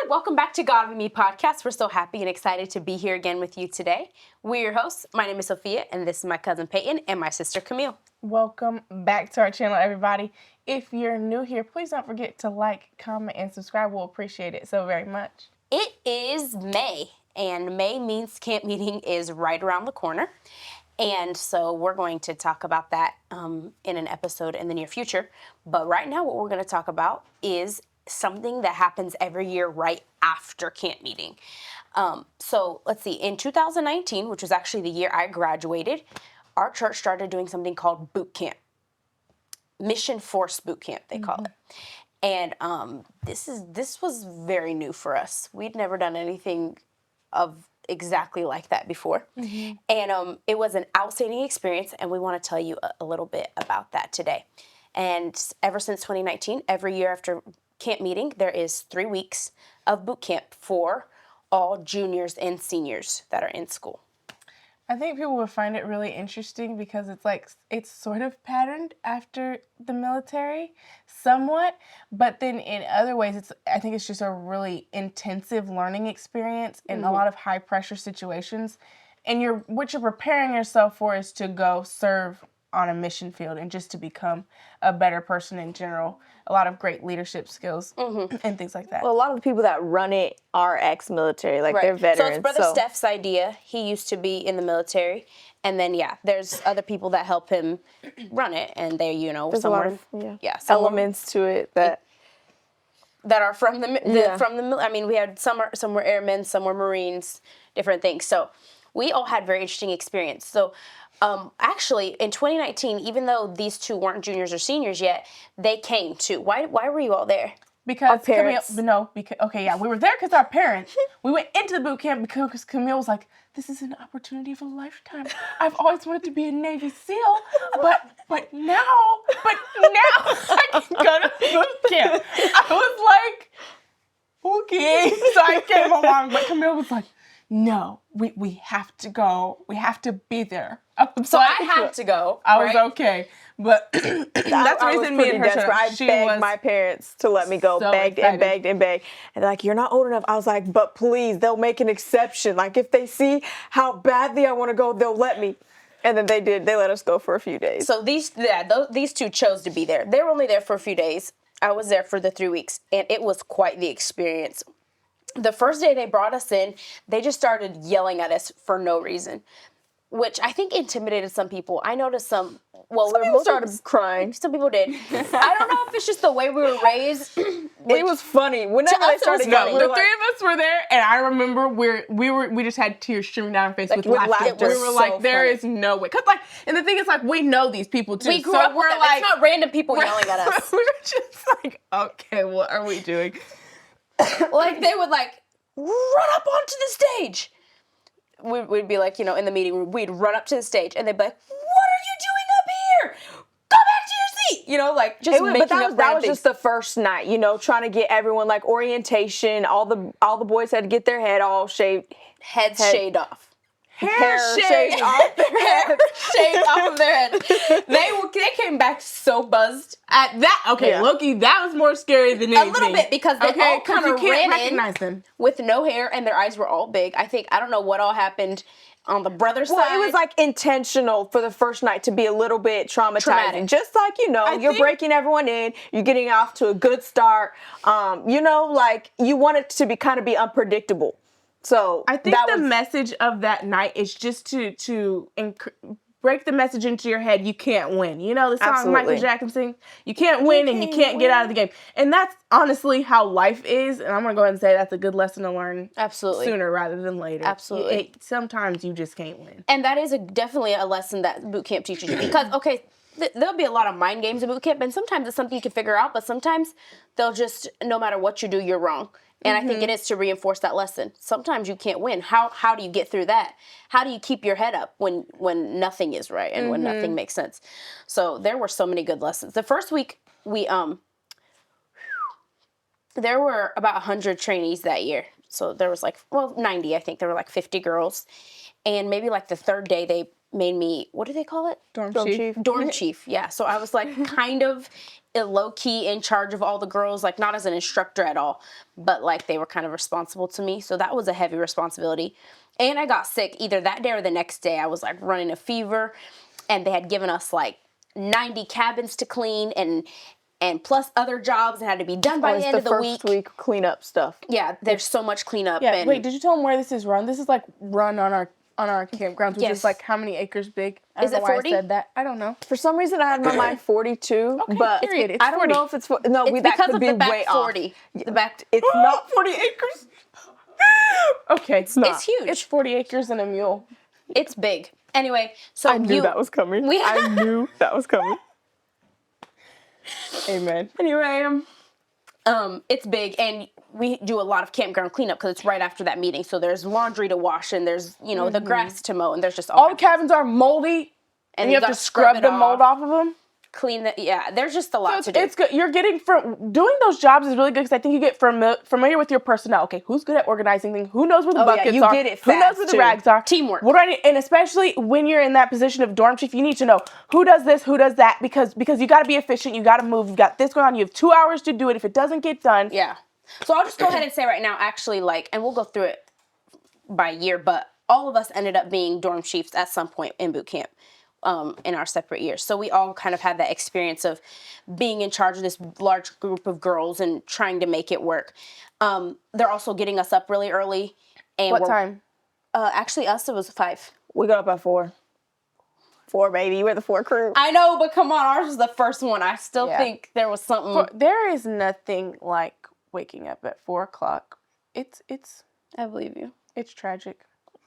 Welcome back to God with Me podcast. We're so happy and excited to be here again with you today. We're your hosts. My name is Sophia, and this is my cousin Peyton and my sister Camille. Welcome back to our channel, everybody. If you're new here, please don't forget to like, comment, and subscribe. We'll appreciate it so very much. It is May, and May means camp meeting is right around the corner. And so we're going to talk about that in an episode in the near future. But right now, what we're going to talk about is something that happens every year right after camp meeting. So let's see, in 2019, which was actually the year I graduated, our church started doing something called Bootcamp. Mission Force Bootcamp, they call it. And this was very new for us. We'd never done anything of exactly like that before. And it was an outstanding experience, and we want to tell you a little bit about that today. And ever since 2019, every year after camp meeting, there is 3 weeks of boot camp for all juniors and seniors that are in school. I think people will find it really interesting because it's sort of patterned after the military somewhat, but then in other ways I think it's just a really intensive learning experience in a lot of high pressure situations. And what you're preparing yourself for is to go serve on a mission field and just to become a better person in general. A lot of great leadership skills and things like that. Well, a lot of the people that run it are ex-military, like they're veterans. So it's Brother Steph's idea. He used to be in the military. And then, there's other people that help him run it. And they, there's somewhere, a lot of elements to it that are from the I mean, we had some were airmen, some were Marines, different things. So we all had very interesting experience. So actually, in 2019, even though these two weren't juniors or seniors yet, they came too. Why were you all there? Because Camille, we were there because our parents. We went into the boot camp because Camille was like, "This is an opportunity of a lifetime. I've always wanted to be a Navy SEAL, but now I can go to boot camp." I was like, "Okay," so I came along, but Camille was like, "No, we have to go. We have to be there." So I had to go. I was okay, but that's the reason me and her. I begged my parents to let me go, so begged excited. and begged, and they're like, "You're not old enough." I was like, "But please, they'll make an exception. Like if they see how badly I want to go, they'll let me." And then they did. They let us go for a few days. So these two chose to be there. They were only there for a few days. I was there for the 3 weeks, and it was quite the experience. The first day they brought us in, they just started yelling at us for no reason, which I think intimidated some people. I noticed some people started crying. Some people did. I don't know if it's just the way we were raised. It was funny. Whenever they started yelling, the three of us were there, and I remember we just had tears streaming down our face with laughter. We were like, there is no way. And the thing is, we know these people too. We grew up with them. It's not random people yelling at us. We're just like, okay, what are we doing? They would run up onto the stage. We'd be in the meeting, we'd run up to the stage and they'd be like, "What are you doing up here? Go back to your seat." Just making up random that was things. just the first night, trying to get everyone orientation. All the boys had to get their head all shaved. Heads shaved off. Hair shaved off their head. Shaved off of their head. They came back so buzzed. At that, Loki, that was more scary than anything. A little bit, because they all kind of ran recognize them with no hair and their eyes were all big. I don't know what all happened on the brother side. Well, it was intentional for the first night to be a little bit traumatizing. Traumatic. Just you're breaking everyone in, you're getting off to a good start. You want it to be unpredictable. So I think the message of that night is just to break the message into your head. You can't win. The song Absolutely. Michael Jackson sings, "You can't win and you can't get out of the game." And that's honestly how life is. And I'm going to go ahead and say that's a good lesson to learn. Absolutely. Sooner rather than later. Absolutely. Sometimes you just can't win. And that is definitely a lesson that boot camp teaches you. Because, there'll be a lot of mind games in boot camp, and sometimes it's something you can figure out, but sometimes they'll just, no matter what you do, you're wrong. And I think it is to reinforce that lesson. Sometimes you can't win. How do you get through that? How do you keep your head up when nothing is right and when nothing makes sense? So there were so many good lessons. The first week, there were about 100 trainees that year. So there was 90, I think. There were 50 girls. And maybe the third day, made me, what do they call it? Dorm Dorm chief. chief. Dorm chief, yeah. So I was like kind of low-key in charge of all the girls, like not as an instructor at all, but like they were kind of responsible to me. So that was a heavy responsibility. And I got sick either that day or the next day. I was like running a fever, and they had given us like 90 cabins to clean and plus other jobs that had to be done by Always the end of the first week cleanup stuff. Yeah, there's so much cleanup. Yeah, and wait, did you tell them where this is run? This is like run on our campgrounds, which Yes. is like how many acres big? I Is don't it know why 40? I said that. I don't know. For some reason, I had in my mind 42, Okay, but period. It's I don't 40. know if it's no. it's that because could of be the back way 40. off. The back. It's not 40 acres. Okay, it's not. It's huge. It's 40 acres and a mule. It's big. Anyway, so I knew that was coming. I knew that was coming. Amen. Anyway, it's big, and we do a lot of campground cleanup because it's right after that meeting. So there's laundry to wash, and there's the grass to mow, and there's just All the cabins are moldy, and you have to scrub it the mold off of them. clean the. Yeah, there's just a lot to do. It's good. You're getting doing those jobs is really good because I think you get familiar with your personnel. Okay, who's good at organizing things? Who knows where the buckets you are? get it Who knows fast, where the too. rags are? Teamwork. What do I need? And especially when you're in that position of dorm chief, you need to know who does this, who does that, because you got to be efficient. You got to move. You got this going on. You have 2 hours to do it. If it doesn't get done, Yeah. So I'll just go ahead and say right now, actually, and we'll go through it by year, but all of us ended up being dorm chiefs at some point in boot camp. In our separate years. So we all kind of had that experience of being in charge of this large group of girls and trying to make it work. They're also getting us up really early. And what time? Actually, it was 5. We got up at 4. 4, baby. We're the 4 crew. I know, but come on, ours was the first one. I still Yeah. think there was something. There is nothing like waking up at 4 o'clock. It's I believe you. tragic.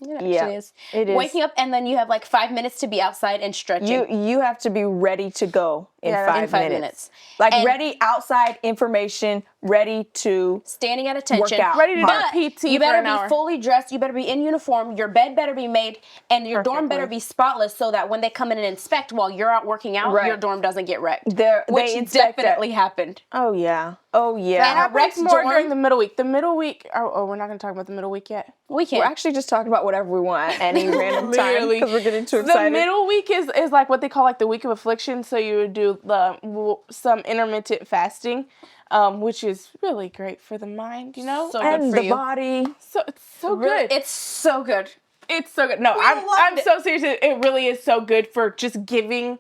It actually Yeah, is. it is. Waking up and then you have like 5 minutes to be outside and stretching. You have to be ready to go in Yeah, 5 in 5 minutes. minutes. Like And- ready outside information, ready to Standing at attention. work out. Ready to do hard. PT You for better an be hour. fully dressed. You better be in uniform. Your bed better be made, and your dorm better Perfectly. be spotless, so that when they come in and inspect while you're out working out, Right. your dorm doesn't get wrecked. They Which inspect that. definitely happened. Oh yeah. Oh And yeah. our Happens Rex more dorm- during the middle week. The middle week. Oh, we're not going to talk about the middle week yet. We can. We're actually just talking about whatever we want at any random time Literally. because we're getting too The excited. middle week is like what they call like the week of affliction. So you would do some intermittent fasting, which is really great for the mind. You know, So good and for the you. body. so it's so Really, good. It's so good. It's so good. No, I'm loved it. so serious. It really is so good for just giving.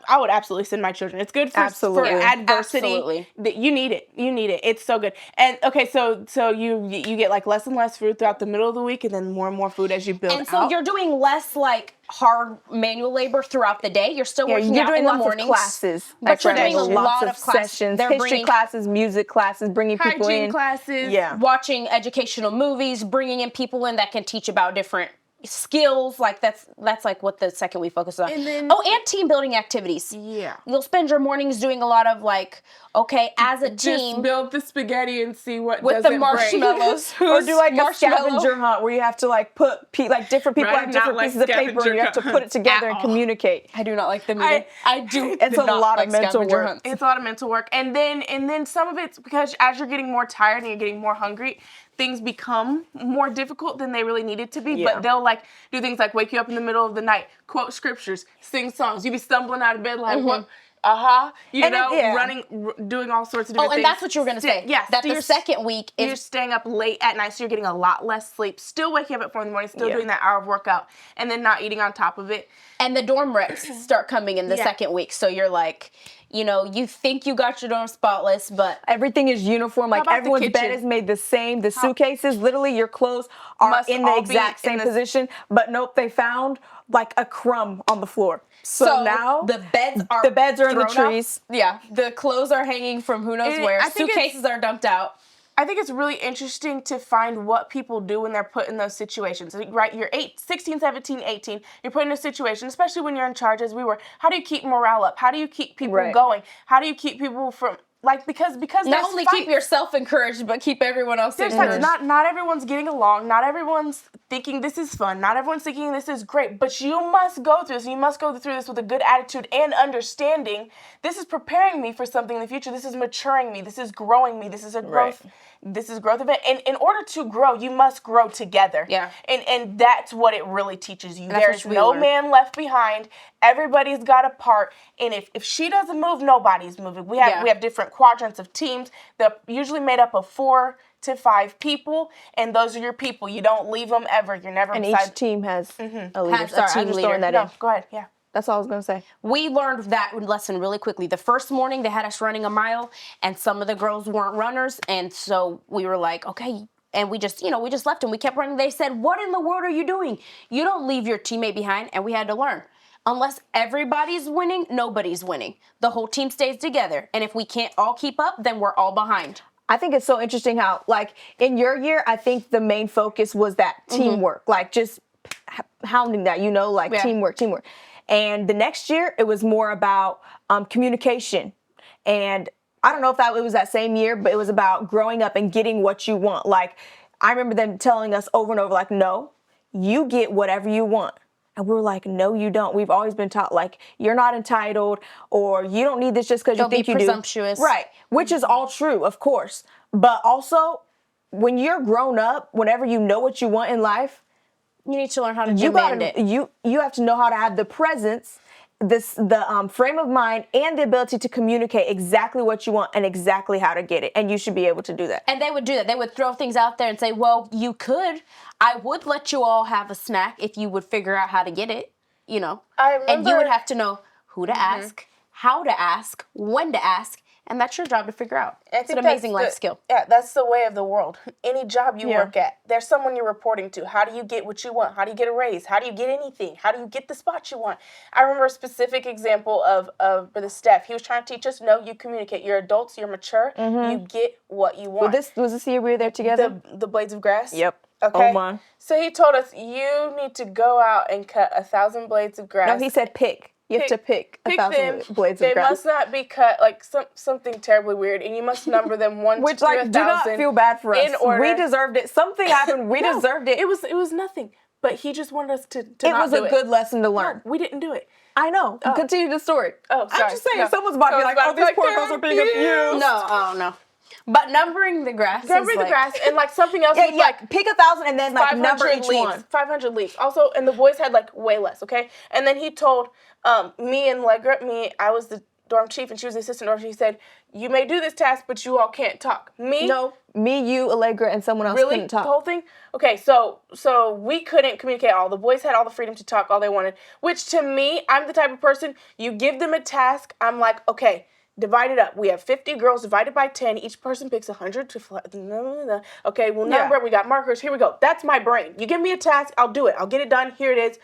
I would absolutely send my children. It's good for Absolutely. adversity. Absolutely. You need it. You need it. It's so good. And okay, so you get like less and less food throughout the middle of the week, and then more food as you build And so out. you're doing less like hard manual labor throughout the day. You're still Yeah, working you're out doing in the lots mornings. of classes. But you're doing a lots lot of of classes. sessions, They're history bringing- classes, music classes, bringing people hygiene in. classes. Yeah. Watching educational movies, bringing in people in that can teach about different skills. Like that's like what the second we focus on. And then- and team building activities. Yeah. You'll spend your mornings doing a lot of like, okay, as a Just team build the spaghetti and see what with doesn't the marshmallows. Or do like a Marshmallow. scavenger hunt where you have to like put like different people Right, have not different like pieces of paper and you have to scavenger put it together and at all. communicate. I do not like them either. I do. It's a not lot of like mental scavenger work. hunts. It's a lot of mental work. And then some of it's because as you're getting more tired and you're getting more hungry, things become more difficult than they really needed to be. Yeah. But they'll like do things like wake you up in the middle of the night, quote scriptures, sing songs. You be stumbling out of bed like, what? You And know, yeah. doing all sorts of Oh, different things. and that's what you were going to say. Yes. That the second week You're is staying up late at night, so you're getting a lot less sleep. Still waking up at 4 in the morning, still Yeah. doing that hour of workout, and then not eating on top of it. and the dorm reps start coming in the Yeah. second week. So you're like, you think you got your dorm spotless, but Everything is uniform. Like about the everyone's bed kitchen? is made the same. The suitcases, literally your clothes are Must in the all be exact in same the- position. But nope, they found like a crumb on the floor. So now the beds are in the thrown up. trees. Yeah, the clothes are hanging from who knows And where. I think Suitcases are dumped out. I think it's really interesting to find what people do when they're put in those situations. Right, you're 16, 17, 18. You're put in a situation, especially when you're in charge, as we were. How do you keep morale up? How do you keep people Right. going? How do you keep people from like because Not there's only fights. keep yourself encouraged, but keep everyone else There's fights. encouraged. Not everyone's getting along. Not everyone's thinking this is fun. Not everyone's thinking this is great. But you must go through this. You must go through this with a good attitude and understanding. This is preparing me for something in the future. This is maturing me. This is growing me. This is a growth. This is growth event. And in order to grow, you must grow together. Yeah. And that's what it really teaches you. That's There's what we no learned. man left behind. Everybody's got a part. And if she doesn't move, nobody's moving. We have different quadrants of teams. They're usually made up of 4 to 5 people, and those are your people. You don't leave them ever. You're never And beside. each team has a leader. Has a Sorry, team I'm just leader. throwing that No, in. go ahead. Yeah. That's all I was going to say. We learned that lesson really quickly. The first morning they had us running a mile, and some of the girls weren't runners, and so we were like, okay. And we just left and we kept running. They said, what in the world are you doing? You don't leave your teammate behind. And we had to learn. Unless everybody's winning, nobody's winning. The whole team stays together. And if we can't all keep up, then we're all behind. I think it's so interesting how, like, in your year, I think the main focus was that teamwork, like just hounding that, teamwork. And the next year, it was more about communication. And I don't know if it was that same year, but it was about growing up and getting what you want. Like, I remember them telling us over and over, like, no, you get whatever you want. And we were like, no, you don't. We've always been taught, like, you're not entitled, or you don't need this just because you think you do. Don't be presumptuous. Right, which is all true, of course. But also, when you're grown up, whenever you know what you want in life, You need to learn how to you demand it. you have to know how to have the presence, the frame of mind, and the ability to communicate exactly what you want and exactly how to get it. And you should be able to do that. And they would do that. They would throw things out there and say, well, you could. I would let you all have a snack if you would figure out how to get it, I remember, And you would have to know who to ask, how to ask, when to ask. And that's your job to figure out. It's an amazing life skill. Yeah, that's the way of the world. Any job you work at, there's someone you're reporting to. How do you get what you want? How do you get a raise? How do you get anything? How do you get the spot you want? I remember a specific example of Brother Steph. He was trying to teach us, no, you communicate. You're adults, you're mature, you get what you want. Was this the year we were there together? The blades of grass? Yep. Okay. Oh, my. So he told us, you need to go out and cut 1,000 blades of grass. No, he said pick. You have to pick 1,000 blades of They grass. must not be cut like something terribly weird, and you must number them 1 Which, to 1,000. do not feel bad for us. In order. We deserved it. Something happened. We deserved it. It was nothing. But he just wanted us to It not was do a good lesson to learn. No, we didn't do it. I know. Continue the story. Oh, sorry. I'm just saying, No. someone's about to be like, oh, these poor girls are being abused. No. But numbering the grass Numbering the grass and like something else Yeah, with like pick 1,000 and then like number 500 each leaves. one. 500 leaves. Also, and the boys had like way less, okay? And then he told me and Legra, I was the dorm chief and she was the assistant dorm chief. He said, you may do this task, but you all can't talk. No, me, you, Allegra, and someone else Really? couldn't talk. The whole thing? Okay, so we couldn't communicate all. The boys had all the freedom to talk all they wanted, which to me, I'm the type of person, you give them a task, I'm like, okay, divide it up. We have 50 girls divided by 10. Each person picks 100 to okay, we'll number. We got markers. Here we go. That's my brain. You give me a task, I'll do it. I'll get it done. Here it is.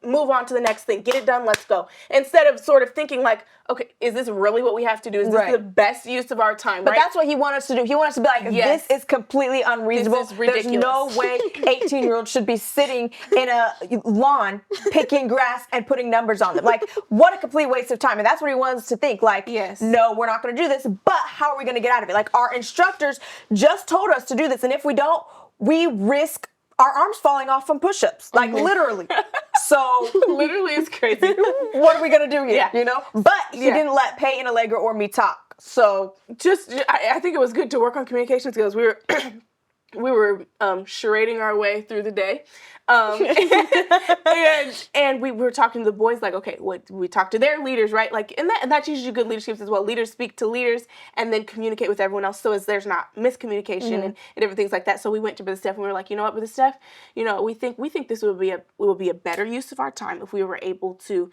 Move on to the next thing. Get it done. Let's go. Instead of sort of thinking like, okay, is this really what we have to do? Is this the best use of our time? But that's what he wanted us to do. He wanted us to be like, Yes. this is completely unreasonable. This is ridiculous. There's no way 18-year-olds should be sitting in a lawn picking grass and putting numbers on them. Like, what a complete waste of time. And that's what he wants us to think. Like, Yes. no, we're not going to do this, but how are we going to get out of it? Like, our instructors just told us to do this. And if we don't, we risk our arms falling off from push-ups. Like, literally. So, literally is crazy. what are we going to do here? Yeah. You know? But he didn't let Peyton, Allegra, or me talk. So, I think it was good to work on communication skills. We were we were charading our way through the day. And we were talking to the boys like, okay, we talk to their leaders, right? Like, and that's usually good leadership as well. Leaders speak to leaders and then communicate with everyone else so as there's not miscommunication and different things like that. So we went to Brother Steph and we were like, you know what, Brother Steph, we think this would be a better use of our time if we were able to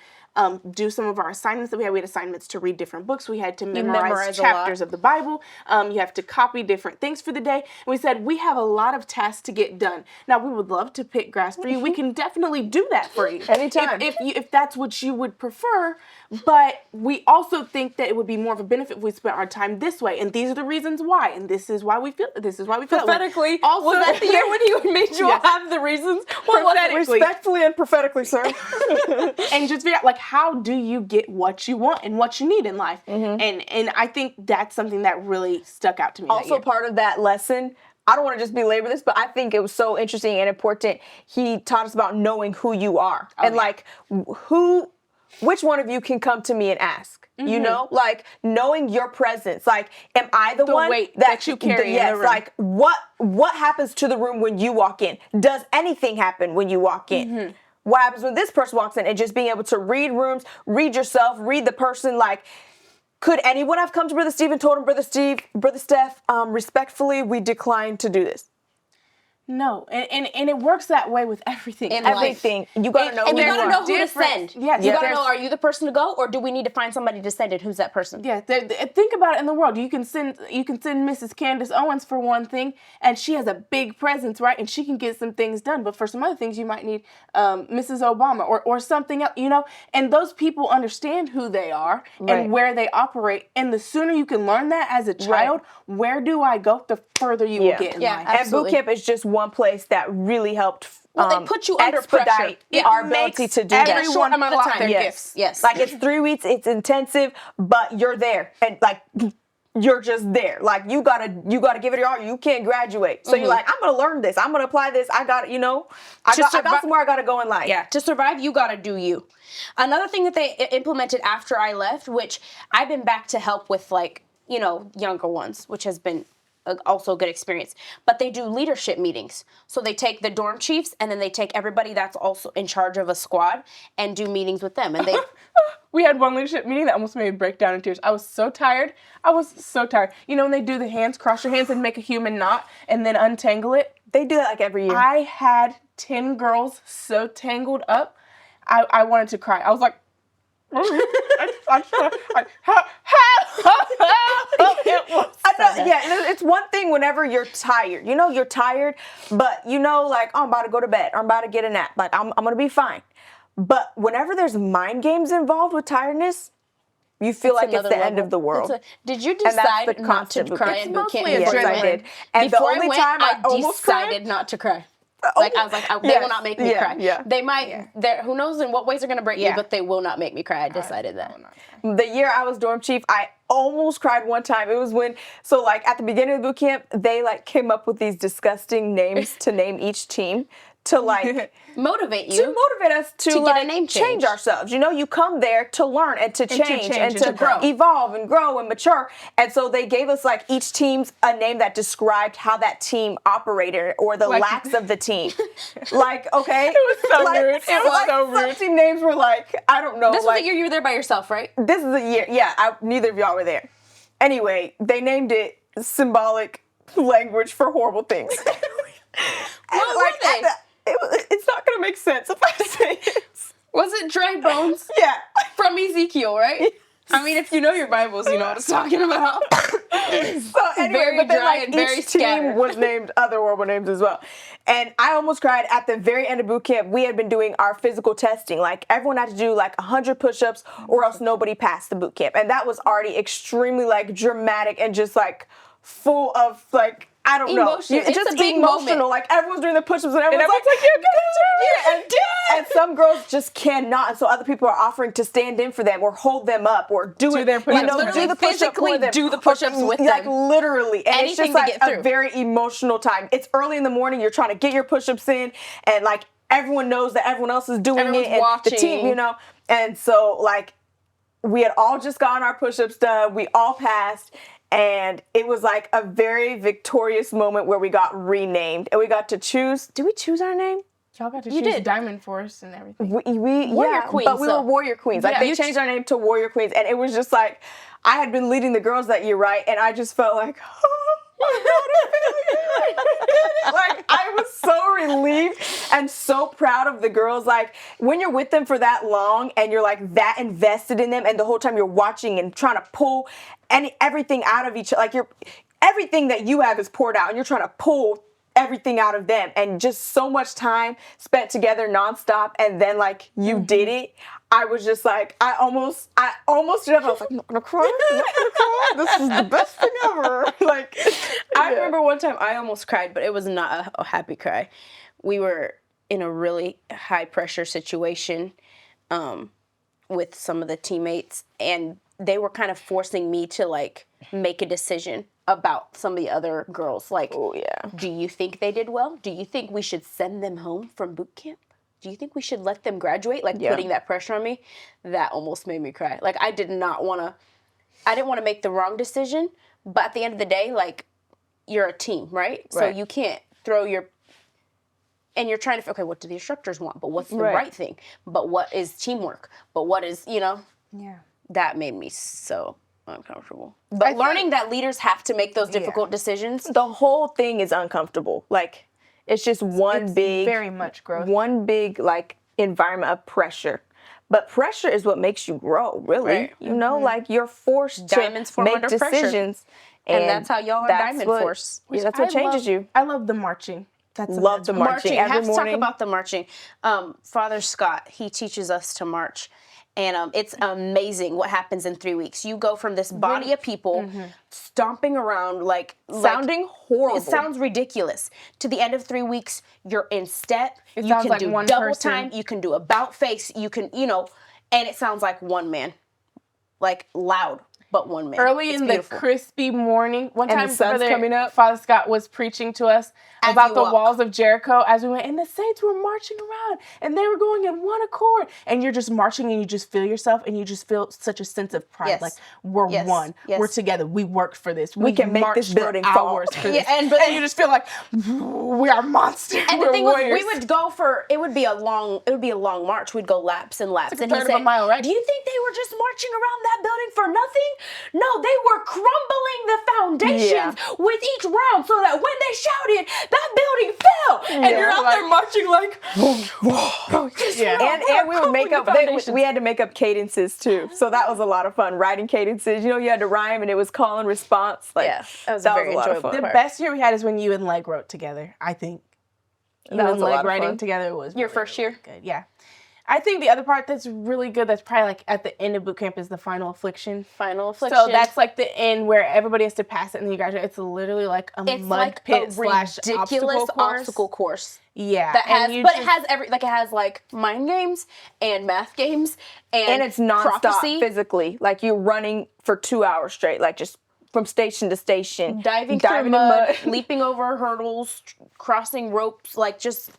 do some of our assignments that we had. We had assignments to read different books. We had to memorize memorize a chapters of the Bible. You have to copy different things for the day. And we said we have a lot of tasks to get done. Now, we would love to pick grass for you. We can definitely do that for you. Anytime. If that's what you would prefer. But we also think that it would be more of a benefit if we spent our time this way. And these are the reasons why. And this is why we feel that way. Prophetically, Also, was that the year when you made you all have the reasons? What was it? Respectfully and prophetically, sir. And just figure out, like, how do you get what you want and what you need in life? And I think that's something that really stuck out to me. Also, part of that lesson, I don't want to just belabor this, but I think it was so interesting and important. He taught us about knowing who you are and like which one of you can come to me and ask. You know, like knowing your presence. Like, am I the one weight that you carry in the room? Like what happens to the room when you walk in? Does anything happen when you walk in? What happens when this person walks in? And just being able to read rooms, read yourself, read the person. Like, could anyone have come to Brother Steve and told him, Brother Steph, respectfully, we decline to do this? No, and it works that way with everything. In life. Everything. You gotta know and who you you gotta are. know who to send. Yes, you gotta there's- know, are you the person to go, or do we need to find somebody to send it? Who's that person? Yeah, think about it in the world. You can send Mrs. Candace Owens for one thing, and she has a big presence, right? And she can get some things done. But for some other things, you might need Mrs. Obama or something else, you know. And those people understand who they are and where they operate. And the sooner you can learn that as a child, where do I go? The further you will get in life. And Bootcamp is just one place that really helped. Well, they put you under pressure. Our ability to do that. everyone amount of plot time. their Yes. gifts. Yes. Like it's 3 weeks, it's intensive, but you're there. And like you're just there. Like you gotta give it your all. You can't graduate. So you're like, I'm gonna learn this. I'm gonna apply this. I got I got somewhere I gotta go in life. Yeah, to survive, you gotta do you. Another thing that they implemented after I left, which I've been back to help with, like, you know, younger ones, which has been also a good experience. But they do leadership meetings. So they take the dorm chiefs and then they take everybody that's also in charge of a squad and do meetings with them. And they We had one leadership meeting that almost made me break down in tears. I was so tired. You know, when they do the hands, cross your hands and make a human knot and then untangle it? They do that like every year. I had 10 girls so tangled up, I wanted to cry. I was like, It's one thing whenever you're tired. You know, you're tired, but you know, like, oh, I'm about to go to bed, or I'm about to get a nap. Like, I'm going to be fine. But whenever there's mind games involved with tiredness, you feel like it's the end of the world. Did you that's decide the not to constant cry It's in boot camp? mostly Yes, I adrenaline. did. And Before the only I went, time I almost decided cried, not to cry. Like, I was like, they will not make me cry. Yeah. They might, who knows in what ways they're going to break me, but they will not make me cry. I decided that. the year I was dorm chief, I almost cried one time. It was when, so like at the beginning of the boot camp, they like came up with these disgusting names to name each team to like motivate to motivate us to like get a name change ourselves. You know, you come there to learn and to change and to grow. evolve and grow and mature. And so they gave us like each team's a name that described how that team operated or the lacks of the team. Like, okay. It was so like, rude. It was so rude. Some team names were like, I don't know. This was like, the year you were there by yourself, right? this is the year. Yeah, neither of y'all were there. Anyway, they named it symbolic language for horrible things. What were they? It's not going to make sense if I say it. Was it dry bones? Yeah. From Ezekiel, right? I mean, if you know your Bibles, you know what I'm talking about. So anyway, Very but then dry like and very each team scattered. was named other horrible names as well. And I almost cried at the very end of boot camp. We had been doing our physical testing. Like everyone had to do like 100 push-ups or else nobody passed the boot camp. And that was already extremely like dramatic and just like full of like, I don't know. Emotion. It's just a big emotional. moment. Like everyone's doing the push-ups and everyone's like, you're gonna do it. and some girls just cannot. And so other people are offering to stand in for them or hold them up or do their push-ups you know, for do them. the push-up Physically for them. do the push-ups with like them. literally. And it's Anything just to like get a through. very emotional time. It's early in the morning. You're trying to get your push-ups in and like everyone knows that everyone else is doing Everyone's it. And watching. the team, you know. And so like we had all just gotten our push-ups done. We all passed. And it was like a very victorious moment where we got renamed and we got to choose. Did we choose our name? Y'all got to You choose did. Diamond Force and everything. Warrior Queens, but we so- were Warrior Queens. Like Yeah. they You changed our name to Warrior Queens, and it was just like I had been leading the girls that year, right? And I just felt like, oh my God, like I was so relieved and so proud of the girls. Like when you're with them for that long and you're like that invested in them, and the whole time you're watching and trying to pull everything out of each, like everything that you have is poured out, and you're trying to pull everything out of them, and just so much time spent together nonstop, and then like you did it. I was just like, I almost stood up. I was like, I'm not gonna cry. I'm not gonna cry. This is the best thing ever. Like, I remember one time I almost cried, but it was not a happy cry. We were in a really high pressure situation with some of the teammates, and they were kind of forcing me to like make a decision about some of the other girls. Like, oh yeah, do you think they did well? Do you think we should send them home from boot camp? Do you think we should let them graduate? Like putting that pressure on me, that almost made me cry. Like I didn't want to make the wrong decision, but at the end of the day, like you're a team, right? So you can't throw and you're trying to, okay, what do the instructors want? But what's the right thing? But what is teamwork? But what is, Yeah. That made me so uncomfortable. But learning that leaders have to make those difficult decisions. The whole thing is uncomfortable. Like, it's just very much growth. One big like environment of pressure. But pressure is what makes you grow, really. Right. You know, like you're forced Diamonds to form make under decisions. And that's how y'all are Diamond Force. Yeah, that's what changes you. I love the marching. Love the marching. I Every have to morning. talk about the marching. Father Scott, he teaches us to march. And it's amazing what happens in 3 weeks. You go from this body of people stomping around Sounding horrible. It sounds ridiculous. To the end of 3 weeks, you're in step. You sounds can like do one double person. time. You can do about face. You can, and it sounds like one man. Like loud, but one man. Early It's in beautiful. the crispy morning, one And time the sun's coming up. Father Scott was preaching to us As about you the walk. walls of Jericho as we went, and the saints were marching around, and they were going in one accord, and you're just marching, and you just feel yourself, and you just feel such a sense of pride, Yes. like we're Yes. one, Yes. we're together, we worked for this, We can make this marched for building fall. hours for Yeah, this, and you just feel like we are monsters. And we're the thing was, warriors. we would go it would be a long march. We'd go laps and laps. It's like and a third of a mile, right? Do you think they were just marching around that building for nothing? No, they were crumbling the foundations with each round so that when they shouted, that building fell. And you're out there marching like, And we would make up. We had to make up cadences too, so that was a lot of fun. Writing cadences, you had to rhyme, and it was call and response. Like, Yeah, that was a very lot of enjoyable fun. The best year we had is when you and Leg wrote together, I think. You That and was a lot Leg of writing fun. together was Your really, first year? really good. Yeah. I think the other part that's really good, that's probably like at the end of boot camp, is the final affliction. Final affliction. So that's like the end where everybody has to pass it and then you graduate. It's literally like a it's mud like pit a slash ridiculous obstacle course. Yeah. That has, and you but just- it has like mind games and math games And it's nonstop prophecy. physically. Like you're running for 2 hours straight, like just from station to station, diving in through mud, leaping over hurdles, crossing ropes, like just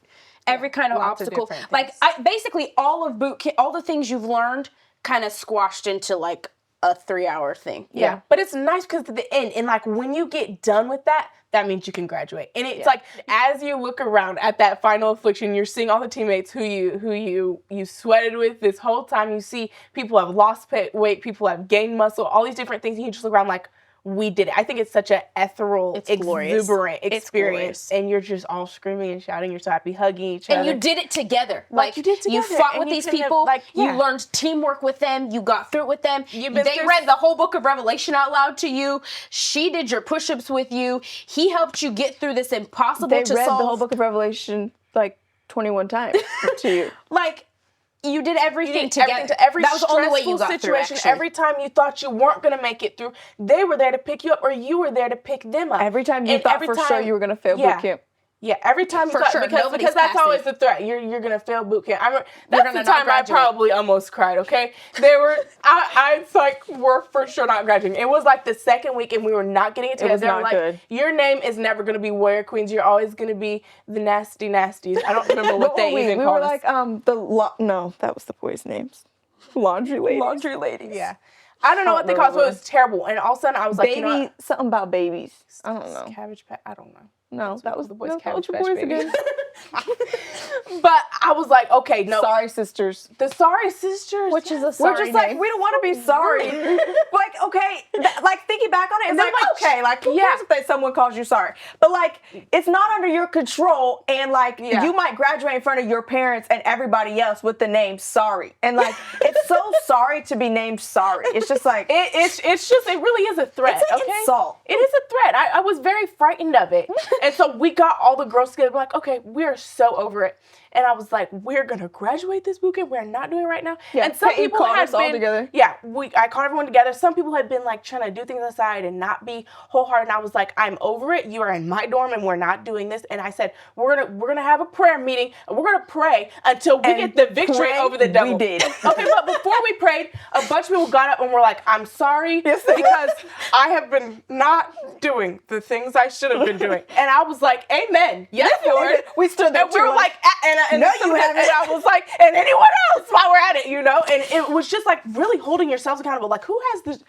every kind of lots of obstacle. different Like basically all of boot camp, all the things you've learned kind of squashed into like a 3-hour thing. Yeah. But it's nice because at the end, and like when you get done with that, that means you can graduate. And it's like as you look around at that final affliction, you're seeing all the teammates who you sweated with this whole time. You see people have lost weight, people have gained muscle, all these different things. And you just look around like, we did it. I think it's such an ethereal, exuberant experience. And you're just all screaming and shouting. You're so happy, hugging each other. And you did it together. Like you did you together. fought And with you these couldn't have, people. like, You yeah. learned teamwork with them. You got through it with them. You've They been through- read the whole book of Revelation out loud to you. She did your push-ups with you. He helped you get through this impossible They to read solve. the whole book of Revelation like 21 times to you. Like you did everything did together. everything to every that was the only way you stressful got situation. through. Actually. Every time you thought you weren't going to make it through, they were there to pick you up, or you were there to pick them up. Every time you And thought every for sure time- you were going to fail Yeah. boot camp. Yeah, every time you For thought, sure, because nobody's that's passing. always the threat. You're gonna fail boot camp. I remember, that's gonna the not time graduate. I probably almost cried. Okay, there were it's like we're for sure not graduating. It was like the second week and we were not getting it together. was They were not like, good. your name is never gonna be Warrior Queens. You're always gonna be the Nasty Nasties. I don't remember what they even we called were us. like no, that was the boys' names. Laundry ladies. Laundry ladies. Yeah, I don't know what they remember called us. But what it was terrible. And all of a sudden I was like, Baby, you know what? something about babies. I don't know. Cabbage Patch. I don't know. No, that was the boys' no, Cabbage those were Patch boys Babies. again. But I was like, okay, no. Sorry, sisters. The Sorry Sisters. Which is a We're sorry just like, name. we don't want to be sorry. Like, okay, like thinking back on it, it's like, okay, like, who cares if someone calls you sorry? But like, it's not under your control, and like, you might graduate in front of your parents and everybody else with the name sorry. And like, it's so sorry to be named sorry. It's just like, It's just, it really is a threat. it's an okay? insult. It is a threat. I was very frightened of it. And so we got all the girls together, like, okay, we are so over it. And I was like, we're going to graduate this bootcamp. We're not doing it right now. Yeah, and some people called had us all together. Yeah, I called everyone together. Some people had been like trying to do things aside and not be wholehearted. And I was like, I'm over it. You are in my dorm and we're not doing this. And I said, we're gonna have a prayer meeting and we're gonna pray until we get the victory over the devil. We did. Okay, but before we prayed, a bunch of people got up and were like, I'm sorry because I have been not doing the things I should have been doing. And I was like, amen. Yes, Lord. We stood there And we were like, and No, you haven't. and I was like, and anyone else while we're at it, you know? And it was just like really holding yourselves accountable. Like, who has this?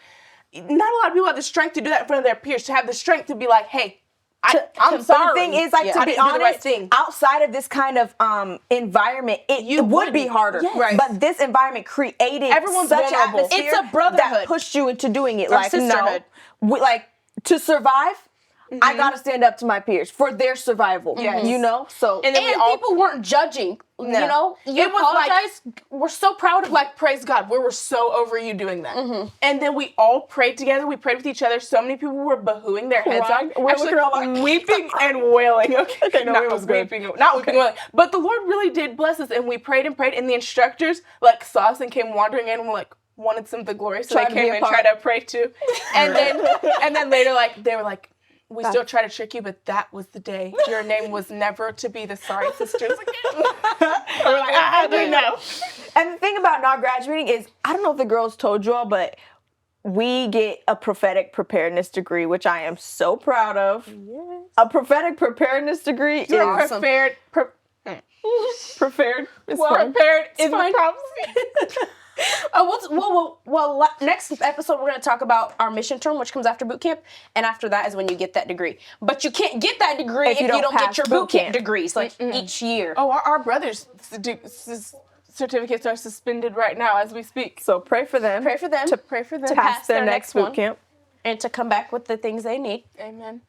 Not a lot of people have the strength to do that in front of their peers, to have the strength to be like, hey, I'm sorry. But the thing is, like, to I be didn't do the right honest, thing. outside of this kind of environment, it would be harder. Yes. Right. But this environment created Everyone's such vulnerable. atmosphere It's a brotherhood. that pushed you into doing it. Or Like, sisterhood. no, like, to survive, I gotta stand up to my peers for their survival. Yes. You know? So And then we And all people weren't judging. You know, you It was like- apologize. We're so proud of like, praise God, we were so over you doing that. And then we all prayed together. We prayed with each other. So many people were bahooing their heads Crying. off. We're Actually, looking all like- weeping and wailing. Okay, no, not it was good. weeping, not weeping and wailing. But the Lord really did bless us, and we prayed and prayed. And the instructors like saw us and came wandering in and were like, wanted some of the glory, so Tried they to be came a and part. tried to pray too. And then later, like they were like, we still try to trick you, but that was the day. Your name was never to be the Sorry Sisters again. We're like, I don't know. And the thing about not graduating is, I don't know if the girls told you all, but we get a prophetic preparedness degree, which I am so proud of. Yes. A prophetic preparedness degree is awesome. Prepared. prepared. It's Well, fine. prepared is It's fine. the prophecy. Next episode we're going to talk about our mission term, which comes after boot camp, and after that is when you get that degree. But you can't get that degree if you don't get pass your boot boot camp camp. degrees like each year. Oh, our brothers' certificates are suspended right now as we speak. So pray for them. Pray for them To pray for them. to pass their next one boot camp. and to come back with the things they need. Amen.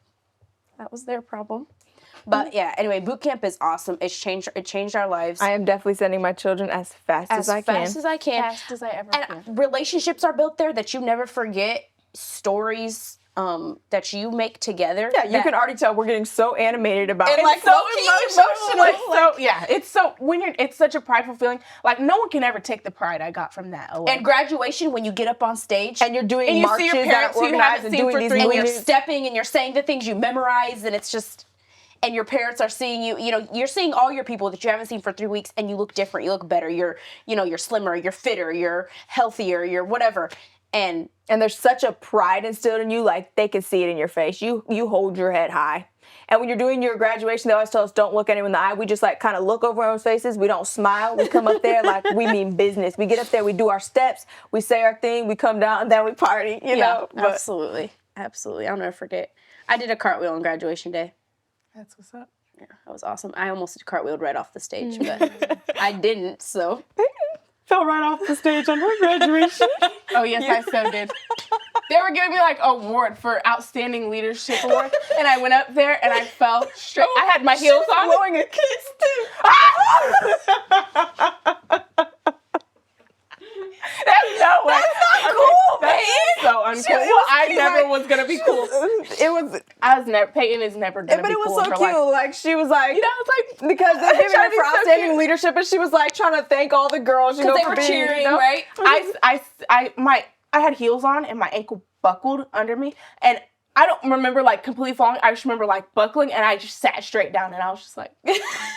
That was their problem. But yeah, anyway, boot camp is awesome. It changed our lives. I am definitely sending my children as fast as I can. fast as I can. Fast as I ever can. And relationships are built there that you never forget. Stories that you make together. Yeah, you can already tell we're getting so animated about it. And like so low-key emotional. emotional, It's so it's such a prideful feeling. Like no one can ever take the pride I got from that away. And graduation, when you get up on stage and you're doing And you see marches your that parents are who you organized haven't and seen doing for these 3 and you're movies. stepping and you're saying the things you memorize, and it's just, and your parents are seeing you, you're seeing all your people that you haven't seen for 3 weeks, and you look different, you look better, you're slimmer, you're fitter, you're healthier, you're whatever. And there's such a pride instilled in you, like they can see it in your face. You hold your head high. And when you're doing your graduation, they always tell us don't look anyone in the eye. We just like kind of look over our own faces. We don't smile. We come up there like we mean business. We get up there, we do our steps, we say our thing, we come down, and then we party, you know. But absolutely. I'll never forget. I did a cartwheel on graduation day. That's what's up. Yeah, that was awesome. I almost cartwheeled right off the stage, but I didn't, so. fell right off the stage on her graduation. Oh yes, I so did. They were giving me like an award for outstanding leadership award, and I went up there and I fell straight. I had my heels on. Blowing a kiss too. That's no way. That's not cool, That's so uncool. was I cute, never like- was gonna be cool. It was, I was never. Peyton is never gonna but be it was cool in so her cute. life. Like she was like, You know, it's like because they're giving trying her to for be so outstanding cute. leadership, and she was like trying to thank all the girls, you know, Because they for were being, cheering, you know? right? I had heels on and my ankle buckled under me, and I don't remember like completely falling. I just remember like buckling, and I just sat straight down, and I was just like,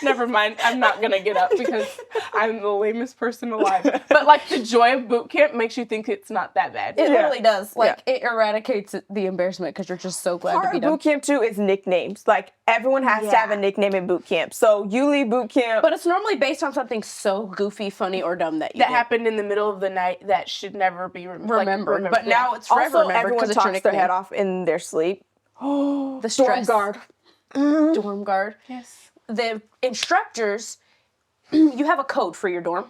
never mind, I'm not gonna get up because I'm the lamest person alive. But like the joy of boot camp makes you think it's not that bad. It really does. Like, Yeah. it eradicates the embarrassment because you're just so glad to Part be of done. boot camp too is nicknames. Like everyone has to have a nickname in boot camp. So you leave boot camp. But it's normally based on something so goofy, funny, or dumb that you That did. happened in the middle of the night that should never be Remembered. But now it's forever also, remembered everyone because it's your talks their nickname. head off in their sleep. The Storm stress. guard. Dorm guard. Yes. the instructors, you have a code for your dorm,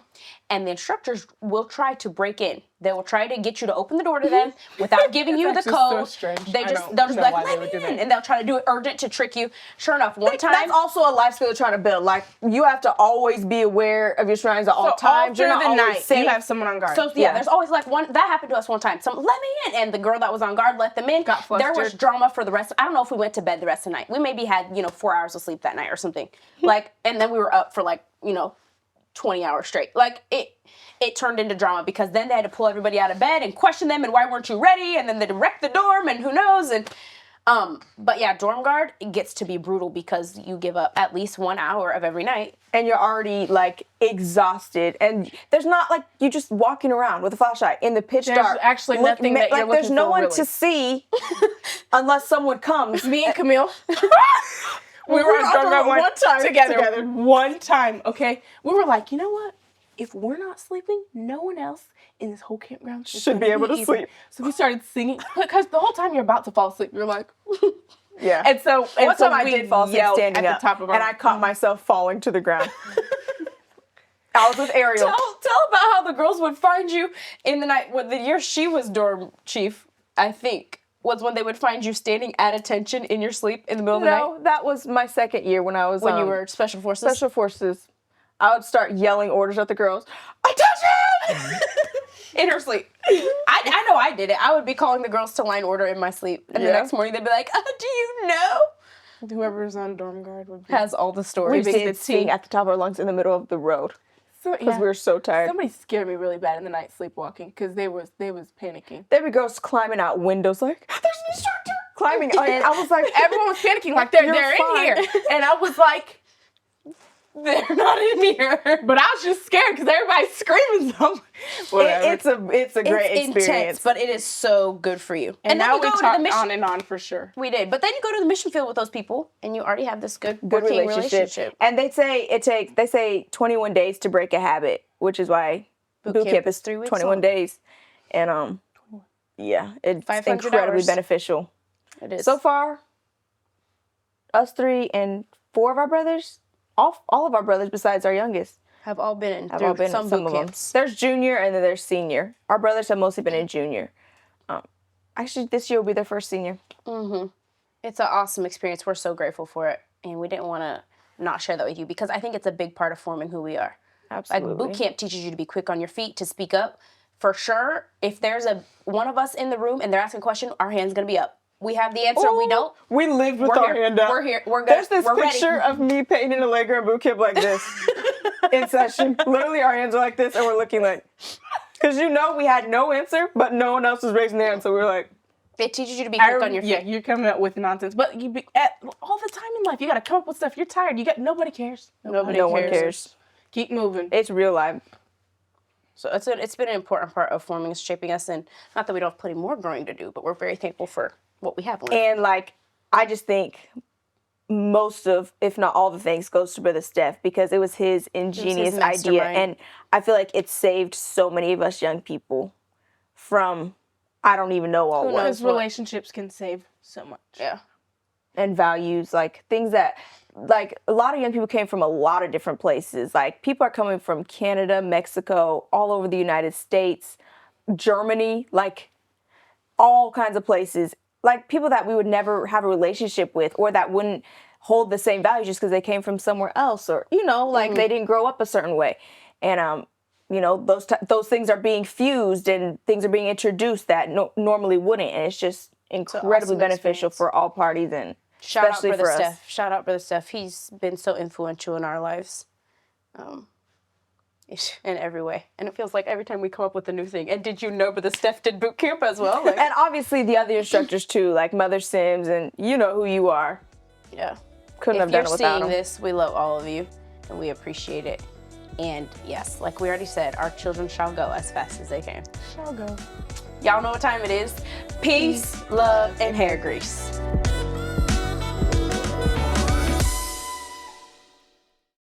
and the instructors will try to break in. They will try to get you to open the door to them without giving you the actually code. so strange. They'll just know be like, why they let would me do in, that. and they'll try to do it urgent to trick you. Sure enough, one time. That's also a life skill they're trying to build. Like, you have to always be aware of your surroundings at all times. After You're not the always night, safe. you have someone on guard. So there's always like one that happened to us one time. Someone let me in, and the girl that was on guard let them in. Got There was flustered. drama for the rest. I don't know if we went to bed the rest of the night. We maybe had 4 hours of sleep that night or something. Like, and then we were up for 20 hours straight. Like it turned into drama because then they had to pull everybody out of bed and question them and why weren't you ready, and then they wrecked the dorm and who knows. And but yeah, dorm guard, it gets to be brutal because you give up at least 1 hour of every night. And you're already like exhausted, and there's not like you just walking around with a flashlight in the pitch There's dark. actually nothing that you're there's looking no for, one really. to see unless someone comes. Me and Camille. We were on dorm guard one time together. One time, okay? We were like, you know what? If we're not sleeping, no one else in this whole campground Should be able to sleep. So we started singing because the whole time you're about to fall asleep, you're like, Yeah. and so One time I we did fall asleep yelled standing at up, the top of our and I caught myself falling to the ground. I was with Ariel. Tell about how the girls would find you in the night. The year she was dorm chief, I think, was when they would find you standing at attention in your sleep in the middle of the night. No, that was my second year when I was When you were special forces. special forces. I would start yelling orders at the girls. Attention! In her sleep. I know I did it. I would be calling the girls to line order in my sleep. And the Yeah. next morning they'd be like, do you know? Whoever's on dorm guard would be. Has all the We stories. did sing at the top of our lungs in the middle of the road So, because we were so tired. Somebody scared me really bad in the night sleepwalking because they was panicking. There were girls climbing out windows like, there's an instructor! Climbing. I was like, Everyone was panicking like they're in fine. here, and I was like, They're not in here. but I was just scared because everybody's screaming something. Whatever. it's a great It's experience. intense, but it is so good for you. and then now you we go to talk the mission. on and on for sure. We did. But then you go to the mission field with those people and you already have this good working relationship. And they say 21 days to break a habit, which is why boot camp is 3 weeks 21 long. days. And yeah, it's 500 incredibly hours. beneficial. It is. So far, us 3 and 4 of our brothers, all of our brothers besides our youngest, have all been have through all been some in boot some of them. camps. There's junior and then there's senior. Our brothers have mostly been in junior. Actually, this year will be their first senior. It's an awesome experience. We're so grateful for it. And we didn't want to not share that with you because I think it's a big part of forming who we are. Absolutely. Like boot camp teaches you to be quick on your feet, to speak up. For sure, if there's one of us in the room and they're asking a question, our hand's going to be up. We have the answer, we don't. We lived with We're our here. hand up. We're here. We're good. There's this We're ready. picture of me painting a leg in boot camp like this in session. Literally, our hands are like this, and we're looking like, because we had no answer, but no one else was raising their hand, so we were like, It teaches you to be quick on your feet. Yeah, you're coming up with nonsense, but all the time in life, you got to come up with stuff. You're tired. Nobody cares. no one cares. Keep moving. It's real life. So it's been an important part of forming us, shaping us, and not that we don't have plenty more growing to do, but we're very thankful for what we have learned. And like, I just think most of, if not all the things, goes to Brother Steph because it was his ingenious idea. mastermind. And I feel like it saved so many of us young people from, I don't even know all Who what. knows? Because relationships can save so much. Yeah. And values, like things that, like a lot of young people came from a lot of different places. Like people are coming from Canada, Mexico, all over the United States, Germany, like all kinds of places. Like people that we would never have a relationship with or that wouldn't hold the same values just because they came from somewhere else or, like they didn't grow up a certain way. And, those things are being fused and things are being introduced that normally wouldn't. And it's just incredibly awesome beneficial experience. for all parties and Shout out especially Brother for us. Steph. Shout out Brother Steph. He's been so influential in our lives, in every way. And it feels like every time we come up with a new thing. And did you know Brother Steph did boot camp as well? Like, And obviously the other instructors too, like Mother Sims, and you know who you are. yeah. Couldn't If have done you're it without seeing them. this, we love all of you, and we appreciate it. And yes, like we already said, our children shall go as fast as they can. Shall go. Y'all know what time it is. Peace, love, and hair grease.